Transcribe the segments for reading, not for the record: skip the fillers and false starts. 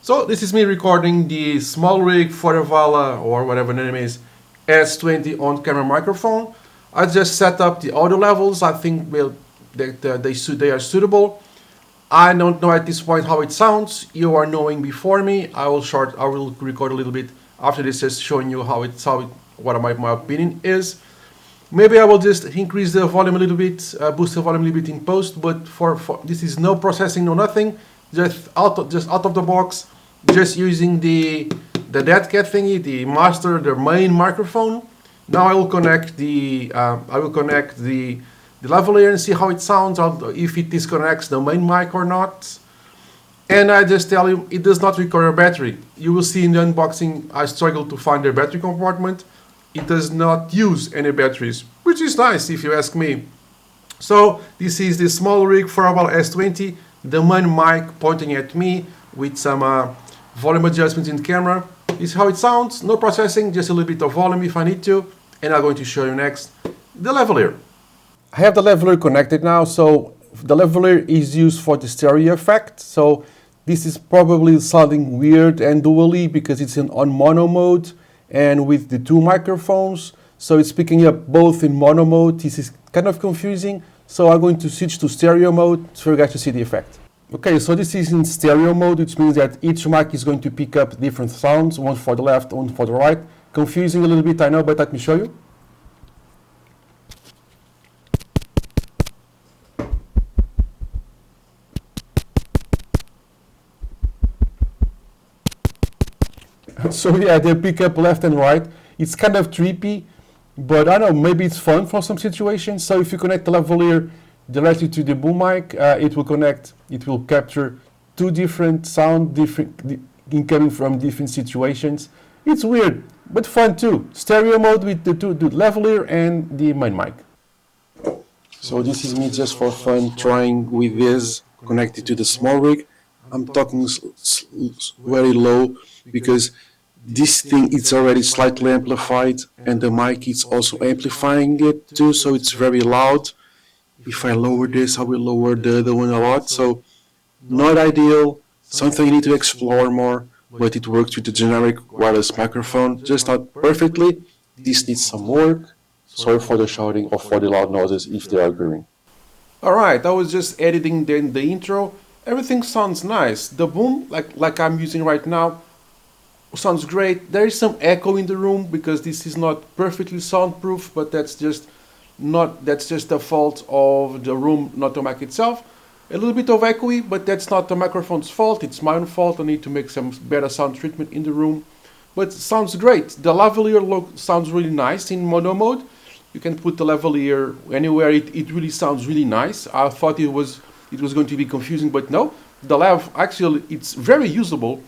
So this is me recording the SmallRig Forevala, or whatever the name is, S20 on-camera microphone. I just set up the audio levels. I think they are suitable. I don't know at this point how it sounds. You are knowing before me. I will record a little bit after this, just showing you what my opinion is. Maybe I will just increase the volume a little bit, boost the volume a little bit in post. But for this is no processing, no nothing. Just out of the box. Just using the dead cat thingy, the main microphone. Now I will connect the lavalier and see how it sounds, if it disconnects the main mic or not. And I just tell you, it does not require a battery. You will see in the unboxing, I struggled to find a battery compartment. It does not use any batteries, which is nice if you ask me. So this is the SmallRig Forevala S20, the main mic pointing at me with some volume adjustments in the camera. This is how it sounds, no processing, just a little bit of volume if I need to. And I'm going to show you next the lavalier. I have the lavalier connected now, so the lavalier is used for the stereo effect. So this is probably sounding weird and dually because it's on mono mode and with the two microphones. So it's picking up both in mono mode. This is kind of confusing. So I'm going to switch to stereo mode for you guys to see the effect. Okay, so this is in stereo mode, which means that each mic is going to pick up different sounds, one for the left, one for the right. Confusing a little bit, I know, but let me show you. So yeah, they pick up left and right. It's kind of trippy, but I don't know, maybe it's fun for some situations. So if you connect the lavalier directly to the boom mic, it will capture two different sound, incoming from different situations. It's weird, but fun too. Stereo mode with the lavalier and the main mic. So this is me just for fun trying with this connected to the SmallRig. I'm talking very low because this thing is already slightly amplified and the mic is also amplifying it too, so it's very loud. If I lower this, I will lower the other one a lot, so not ideal, something you need to explore more, but it works with the generic wireless microphone, just not perfectly. This needs some work. Sorry for the shouting or for the loud noises if they are agreeing. Alright, I was just editing the intro. Everything sounds nice. The boom, like I'm using right now, sounds great. There is some echo in the room because this is not perfectly soundproof, but that's just the fault of the room, not the mic itself. A little bit of echoey, but that's not the microphone's fault, it's my own fault. I need to make some better sound treatment in the room. But it sounds great. The lavalier sounds really nice in mono mode. You can put the lavalier anywhere, it really sounds really nice. I thought it was going to be confusing, but no. The lav, actually, it's very usable.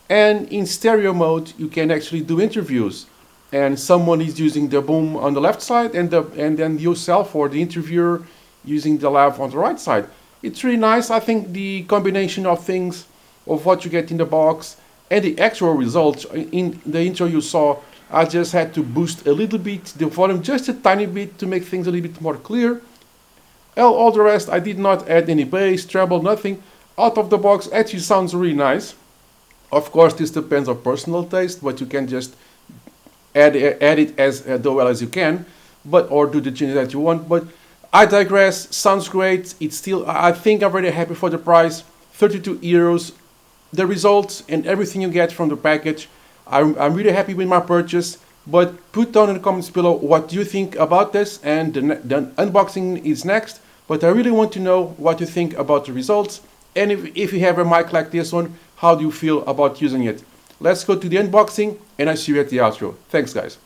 And in stereo mode, you can actually do interviews. And someone is using the boom on the left side, and then yourself or the interviewer using the lav on the right side. It's really nice. I think the combination of things, of what you get in the box, and the actual results, in the intro you saw, I just had to boost a little bit the volume, just a tiny bit, to make things a little bit more clear. All the rest, I did not add any bass, treble, nothing. Out of the box, actually sounds really nice. Of course, this depends on personal taste, but you can just add it as well as you can, or do the changes that you want. But I digress. Sounds great. It's still, I think I'm very happy for the price. 32 euros. The results and everything you get from the package. I'm really happy with my purchase. But put down in the comments below what you think about this, and the unboxing is next. But I really want to know what you think about the results. And if you have a mic like this one, how do you feel about using it? Let's go to the unboxing, and I see you at the outro. Thanks, guys.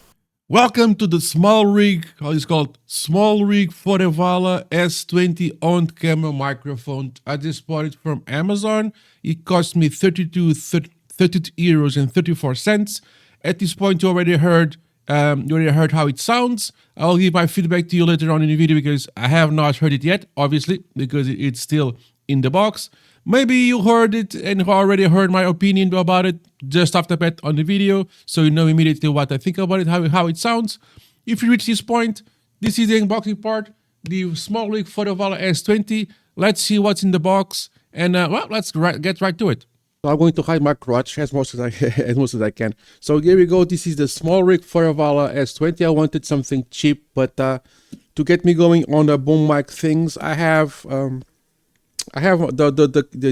Welcome to the SmallRig, how it's called, SmallRig Forevala S20 on-camera microphone. I just bought it from Amazon. It cost me 32 euros and 34 cents. At this point, you already heard how it sounds. I'll give my feedback to you later on in the video because I have not heard it yet, obviously, because it's still in the box. Maybe you heard it and already heard my opinion about it just after that on the video, so you know immediately what I think about it, how it sounds. If you reach this point, this is the unboxing part, the SmallRig Forevala S20. Let's see what's in the box, and well, let's get right to it. So I'm going to hide my crotch as much as I can. So here we go. This is the SmallRig Forevala S20. I wanted something cheap, but to get me going on the boom mic things, I have the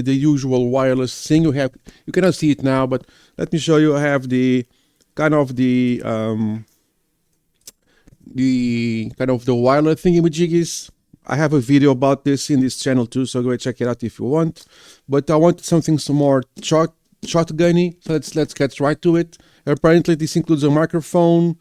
usual wireless thing. You cannot see it now, but let me show you. I have the kind of the wireless thingy-majiggies. I have a video about this in this channel too, so go check it out if you want. But I wanted something some more shotgunny, so let's get right to it. Apparently this includes a microphone,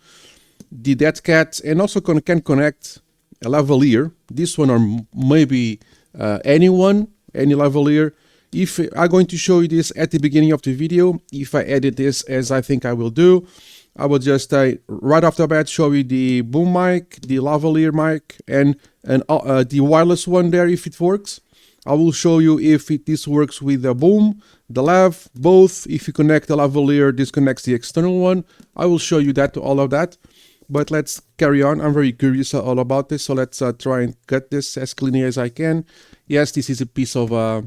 the dead cat, and also can connect a lavalier. This one or maybe any lavalier. If I'm going to show you this at the beginning of the video, if I edit this as I think I will do, I will just right off the bat show you the boom mic, the lavalier mic, and the wireless one there if it works. I will show you if this works with the boom, the lav, both. If you connect the lavalier, disconnects the external one. I will show you all of that. But let's carry on. I'm very curious all about this, so let's try and cut this as cleanly as I can. Yes, this is a piece of a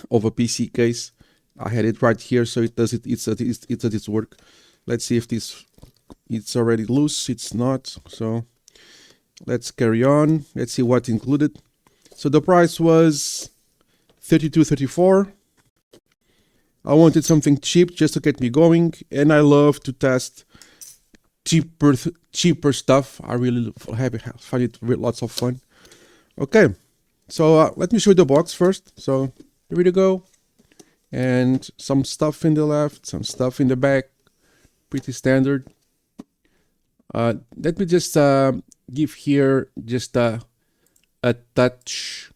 PC case. I had it right here, so it does its work. Let's see if it's already loose. It's not. So let's carry on. Let's see what included. So the price was $32.34. I wanted something cheap just to get me going, and I love to test cheaper stuff. I really find it lots of fun. Okay, so let me show you the box first. So here we go, and some stuff in the left, some stuff in the back. Pretty standard. Let me just give here just a touch,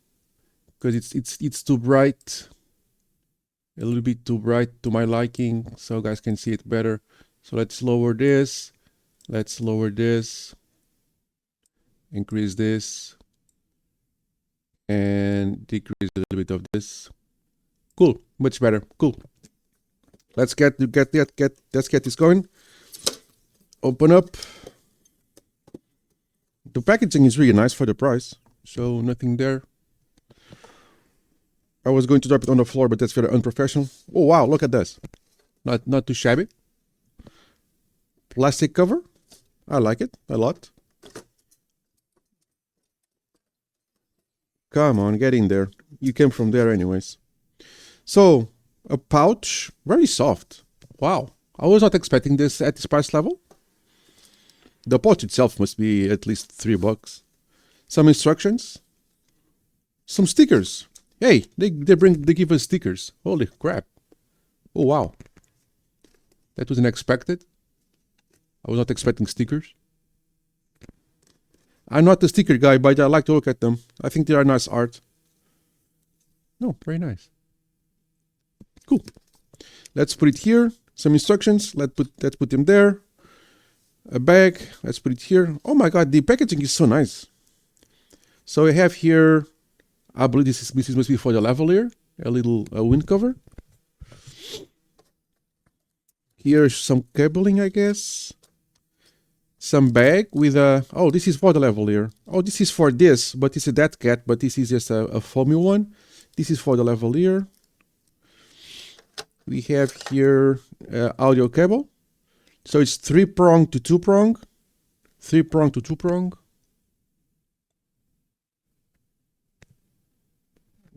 because it's too bright, a little bit too bright to my liking, so guys can see it better. So let's lower this, increase this, and decrease a little bit of this. Cool, much better. Cool. Let's get this going. Open up. The packaging is really nice for the price. So nothing there. I was going to drop it on the floor, but that's very unprofessional. Oh wow, look at this. Not too shabby. Plastic cover. I like it a lot. Come on, get in there. You came from there anyways. So a pouch, very soft. Wow, I was not expecting this at this price level. The pouch itself must be at least $3. Some instructions, some stickers. Hey, they give us stickers. Holy crap! Oh wow, that was unexpected. I was not expecting stickers. I'm not the sticker guy, but I like to look at them. I think they are nice art. No, very nice. Cool. Let's put it here. Some instructions. Let's put them there. A bag. Let's put it here. Oh my god, the packaging is so nice. So I have here, I believe this must be for the lavalier. A little wind cover. Here's some cabling, I guess. Some bag with a. Oh, this is for the lavalier. Oh, this is for this, but it's a dead cat. But this is just a foamy one. This is for the lavalier. We have here audio cable. So it's 3-prong to 2-prong. 3-prong to 2-prong.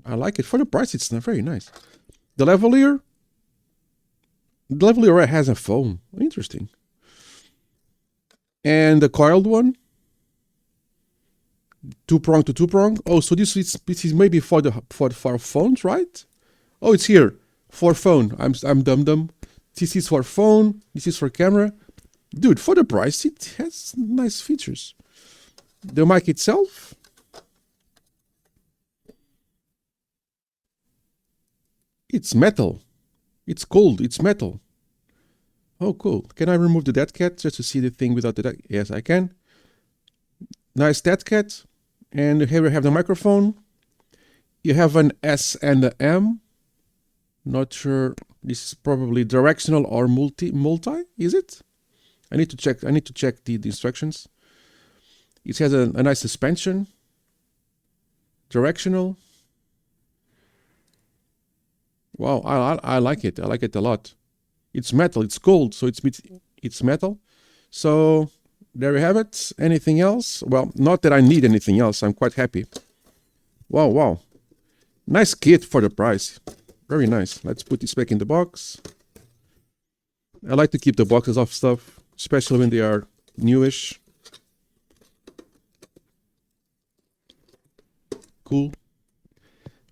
I like it. For the price, it's very nice. The lavalier has a foam. Interesting. And the coiled one. 2-prong to 2-prong. Oh, so this is maybe for phones, right? Oh, it's here. For phone. I'm dumb. This is for phone. This is for camera. Dude, for the price, it has nice features. The mic itself. It's metal. It's cold. It's metal. Oh, cool. Can I remove the dead cat just to see the thing without the dead? Yes, I can. Nice dead cat. And here we have the microphone. You have an S and an M. Not sure. This is probably directional or multi. Is it? I need to check. The instructions. It has a nice suspension. Directional. Wow, I like it. I like it a lot. It's metal. It's gold, so it's metal. So there you have it. Anything else? Well, not that I need anything else. I'm quite happy. Wow, wow. Nice kit for the price. Very nice. Let's put this back in the box. I like to keep the boxes of stuff, especially when they are newish. Cool.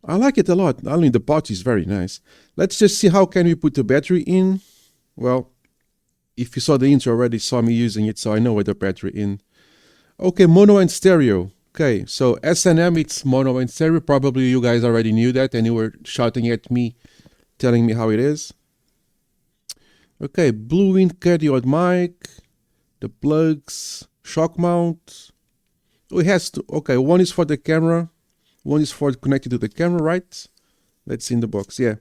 I like it a lot. I mean, the pouch is very nice. Let's just see how can we put the battery in. Well, if you saw the intro already, saw me using it, so I know where the battery in. Okay, mono and stereo. Okay, so S&M, it's mono and stereo. Probably you guys already knew that and you were shouting at me, telling me how it is. Okay, blue in cardioid mic, the plugs, shock mount. Oh, it has to, okay, one is for the camera, one is for connected to the camera, right? That's in the box, yeah.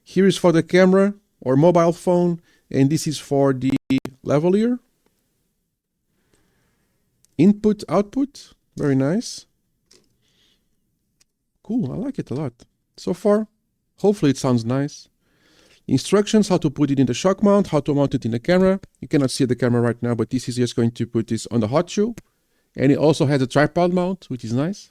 Here is for the camera or mobile phone, and this is for the lavalier. Input, output, very nice. Cool, I like it a lot. So far, hopefully it sounds nice. Instructions, how to put it in the shock mount, how to mount it in the camera. You cannot see the camera right now, but this is just going to put this on the hot shoe. And it also has a tripod mount, which is nice.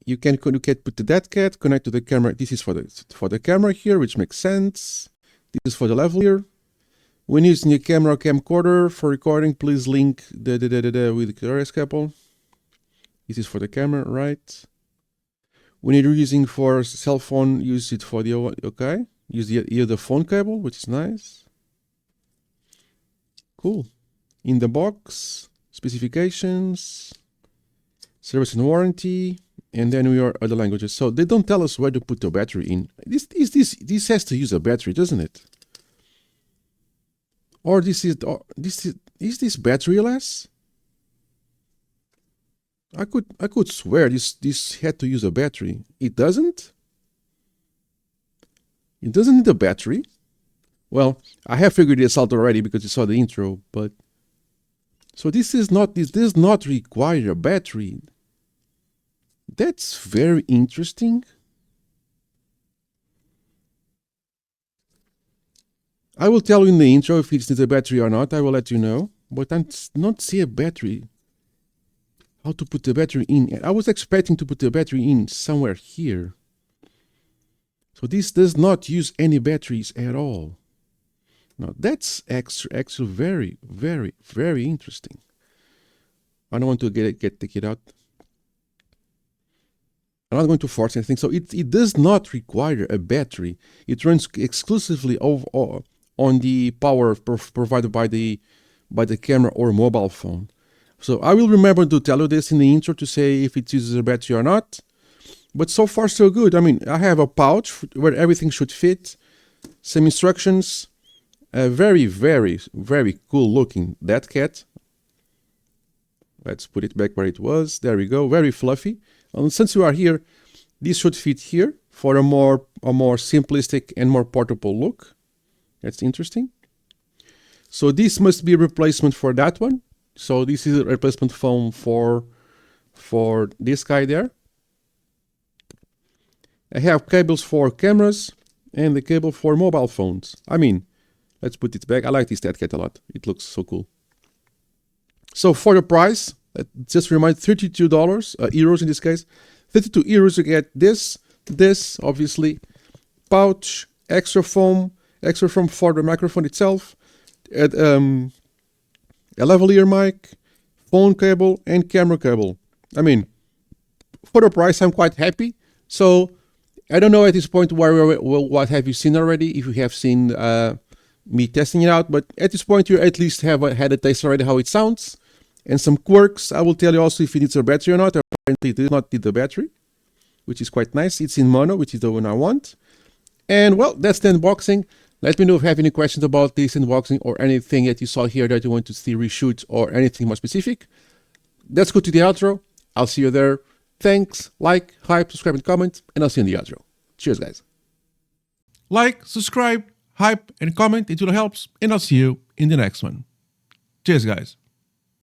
You can put the dead cat, connect to the camera. This is for the camera here, which makes sense. This is for the lavalier. When using a camera camcorder for recording, please link with the RS cable. This is for the camera, right? When you're using for cell phone, use it for the, okay. Use the phone cable, which is nice. Cool. In the box, specifications, service and warranty, and then we are other languages. So they don't tell us where to put the battery in. This has to use a battery, doesn't it? Or is this batteryless? I could swear this had to use a battery. It doesn't? It doesn't need a battery? Well, I have figured this out already because you saw the intro, but so this does not require a battery. That's very interesting. I will tell you in the intro if it needs a battery or not. I will let you know, but I not see a battery. How to put the battery in? I was expecting to put the battery in somewhere here. So this does not use any batteries at all. Now that's actually very, very, very interesting. I don't want to take it out. I'm not going to force anything. So it does not require a battery. It runs exclusively on the power provided by the camera or mobile phone. So I will remember to tell you this in the intro to say if it uses a battery or not. But so far so good. I mean, I have a pouch where everything should fit. Some instructions. A very, very, very cool looking dead cat. Let's put it back where it was. There we go. Very fluffy. And since you are here, this should fit here for a more simplistic and more portable look. That's interesting. So this must be a replacement for that one. So this is a replacement foam for this guy there. I have cables for cameras and the cable for mobile phones. I mean, let's put it back. I like this dead cat a lot. It looks so cool. So for the price, just remind $32, euros in this case, 32 euros you get this obviously, pouch, extra foam for the microphone itself, a lavalier mic, phone cable, and camera cable. I mean, for the price, I'm quite happy. So I don't know at this point what have you seen already, if you have seen me testing it out, but at this point you at least have had a taste already how it sounds. And some quirks. I will tell you also if it needs a battery or not. Apparently it does not need the battery, which is quite nice. It's in mono, which is the one I want. And well, that's the unboxing. Let me know if you have any questions about this unboxing or anything that you saw here that you want to see reshoot or anything more specific. Let's go to the outro. I'll see you there. Thanks, like, hype, subscribe, and comment, and I'll see you in the outro. Cheers, guys. Like, subscribe, hype, and comment. It will help, and I'll see you in the next one. Cheers, guys.